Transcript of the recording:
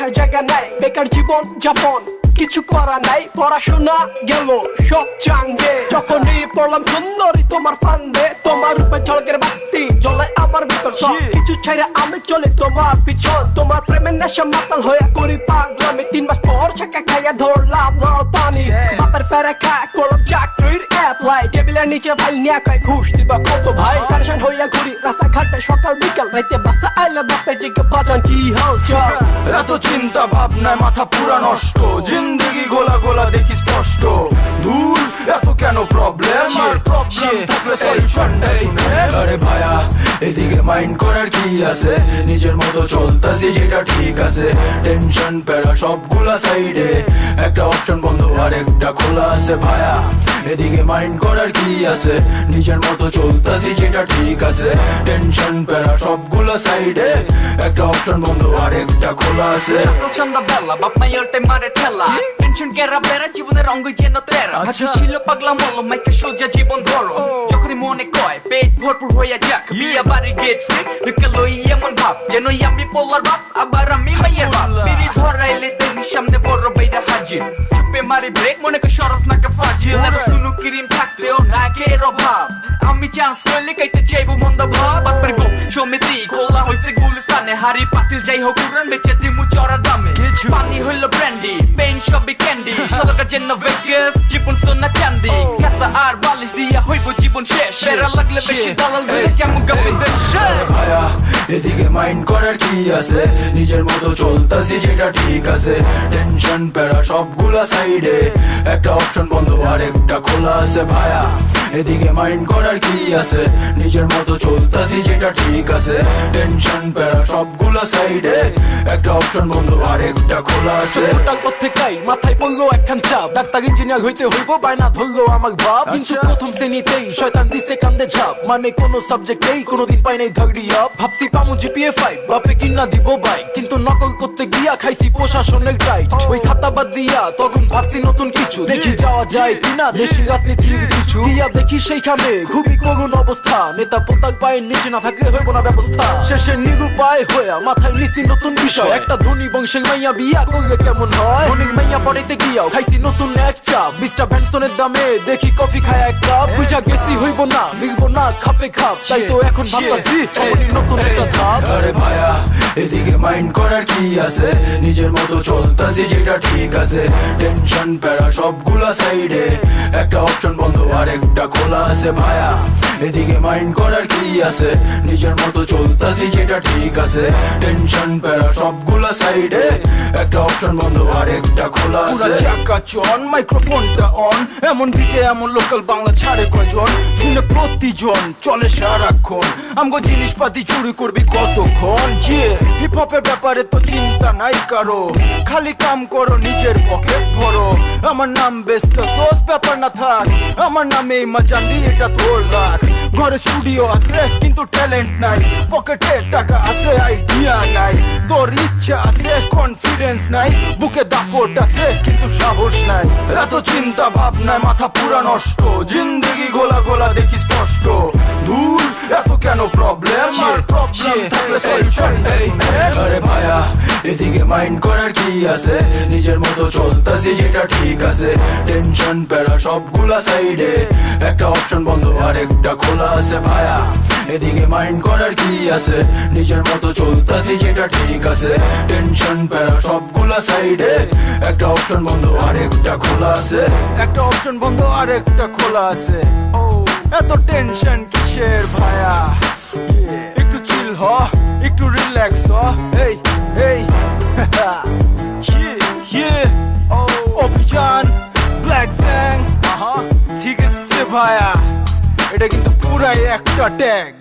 রাখার জায়গা নাই, বেকার জীবন যাপন কিছু করা নাই, পড়াশোনা গেল সব চাঙ্গে। যখনই পড়লাম সুন্দরী তোমার ফান্দে, তোমার রূপে ঝলকের বাতি জ্বলে আমার ভিতর, সব কিছু ছাইরা আমি চলে তোমার পিছন। তোমার প্রেমের নেশা মাতাল হয়ে করি পাগলামি, 3 মাস পর ছাকা খাইয়া ধরলাম লাল পানি। বাপের প্যারা খা করলাম চাকরির অ্যাপ্লাই, টেবিলের নিচে ভাই নিয়া কয় ঘুষ দিবা কত ভাই। প্যারেশান হইয়া ঘুরি রাস্তাঘাটে সকাল বিকাল, রাইতে বাসা আইলে বাপে জিজ্ঞে বাজান কি হাল চাল। এত চিন্তা ভাবনায় মাথা পুরা নষ্ট, জিন্দগি গোলা গোলা দেখি স্পষ্ট। দূর এত কেন প্রবলেম, আর প্রবলেম থাকলে সলিউশন শুনে। আরে ভাইয়া এদিকে মাইন্ড করার কি আছে, নিজের মতো চলতাছি যেটা ঠিক আছে। টেনশন প্যারা সবগুলা সাইডে, একটা অপশন বন্ধ আর একটা খোলা আছে। ভাইয়া এদিকে মাইন্ড করার কি আছে, নিজের মতো চলতাছি যেটা ঠিক আছে। টেনশন প্যারা সবগুলা সাইডে, একটা অপশন বন্ধ আর একটা খোলা আছে। সকাল সন্ধ্যা বেলা বাপ মাই ওল্টে মারে ঠেলা, টেনশন কেরা বেড়া জীবনের অঙ্গ যেন তেরা। হাসি ছিল পাগলা মল মাইকে সোজা জীবন ধরো, যখনই মনে কয় পেট ভরপুর হইয়া যাক। বিয়া বাড়ি গেট ফ্রি লোকে লই এমন ভাব, যেন আমি পোলার বাপ আবার আমি মাইয়ের বাপ। বিড়ি ধরাইলে দেখি সামনে বড় বাইরা হাজির, চুপে মারি ব্রেক মনে কর সরস নাকে ফাজিল। আর সুনু ক্রিম থাকতেও নাকের অভাব, আমি চান্স পেলে কাইতে চাইবো মন্দ ভাব। বাপের গো সমিতি খোলা হইছে গুলিস্তানে, হাড়ি পাতিল যাই হোক উড়ান বেচে দিমু চড়া দামে। পানি হইল ব্র্যান্ডি পেইন সবই ক্যান্ডি, সদকা যেন ভেগাস জীবন সোনা চান্দি। খাতা আর বালিশ দিয়া হইব জীবন শেষ, বেড়া লাগলে বেশি দালাল ধরে জামু গাবি দেশে। ভাইয়া এদিকে মাইন্ড করার কি আছে, নিজের মতো চলতাছি যেটা ঠিক আছে। টেনশন প্যারা সবগুলা সাইডে, একটা অপশন বন্ধ আর একটা খোলা আছে। ভাইয়া এদিকে মাইন্ড করার কি আছে, নিজের মতো চলতাছি যেটা ঠিক আছে। টেনশন প্যারা সবগুলা সাইডে, একটা অপশন বন্ধ আর একটা খোলা আছে। ফুটার পর থেকেই মাথায় পড়লো একখান চাপ, ডাক্তার ইঞ্জিনিয়ার হইতে হইব বায়না ধরলো আমার বাপ। কিন্তু প্রথম শ্রেণীতেই শয়তান দিছে কান্দে ঝাপ, মানে কোনো সাবজেক্টেই কোনোদিন পাই নাই থার্ডি আপ। ভাবছি পামু জিপিএ 5, বাপে কিনা দিব বাইক, কিন্তু নকল করতে গিয়া খাইছি প্রশাসনের টাইট। ওই খাতা বাদ দিয়া তখন ভাবছি নতুন কিছু, দেখি যাওয়া যায় কিনা দেশি রাজনীতির কিছু। দিয়া দেখি সেইখানে খুবই করুণ অবস্থা, নেতা পোতার পায়ের নিচে না থাকলে হইব না ব্যবস্থা। শেষে নিরুপায় হইয়া মাথায় নিছি নতুন বিষয়, একটা ধনী বংশের মাইয়া বিয়া করলে কেমন হয়। ধনীর মাইয়া পড়াইতে গিয়াও খাইছি নতুন এক চাপ, 20টা ভ্যানসনের দামে দেখি কফি খায় এক কাপ। বুঝা গেছি হইব না মিলবো না খাপে খাপ, তাই তো এখন ভাবতাছি নতুন একটা ধাপ। আরে ভাইয়া এদিকে মাইন্ড করার কি আছে, নিজের মতো চলতাছি যেটা ঠিক আছে। টেনশন প্যারা সবগুলা সাইডে, একটা অপশন বন্ধ আর একটা খোলা আছে। ভাইয়া এদিকে মাইন্ড করার কি আছে, নিজের মতো চলতাছি যেটা ঠিক আছে। টেনশন প্যারা সবগুলা সাইডে, একটা অপশন বন্ধ আর একটা খোলা আছে। চাকা চন মাইক্রোফোনটা অন, এমন বিটে এমন লোকাল বাংলা ছাড়ে কয়জন, শুনে প্রতিজন চলে সারাক্ষণ। আমগো জিনিসপাতি চুরি করবি কতক্ষণ। হিপ হপের ব্যাপারে তো চিন্তা নাই কারো, খালি কাম করো নিজের পকেট ভরো। আমার নাম ব্যস্ত সোস ব্যাপার না থাক, আমার নামে মাজান্ডি এটা তোর লাখ। ঘরে স্টুডিও আছে কিন্তু ট্যালেন্ট নাই, পকেটে টাকা আছে আইডিয়া নাই। তোর ইচ্ছা আছে কনফিডেন্স নাই, বুকে দাপট আছে কিন্তু সাহস নাই। এত চিন্তা ভাবনায় মাথা পুরা নষ্ট, জিন্দগি গোলা গোলা দেখি স্পষ্ট। দূর এত কেন প্রবলেম, আর প্রবলেম থাকলে সলিউশন শুনে। আরে ভাইয়া এদিকে মাইন্ড করার কি আছে, নিজের মতো চলতাছি যেটা ঠিক আছে। টেনশন প্যারা সবগুলা সাইডে, একটা অপশন বন্ধ আর একটা খোলা আছে। ভাইয়া এদিকে মাইন্ড করার কি আছে, নিজের মতো চলতাছি যেটা ঠিক আছে। টেনশন প্যারা সবগুলা সাইডে, একটা অপশন বন্ধ আর একটা খোলা আছে। একটা অপশন বন্ধ আর একটা খোলা আছে। এত টেনশন কিসের ভাইয়া, একটু চিল হ, একটু রিল্যাক্স হ। এই এই অভিযান ব্ল্যাক স্যাং, ঠিক আছে ভাইয়া, এটা কিন্তু পুরাই একটা ট্যাগ।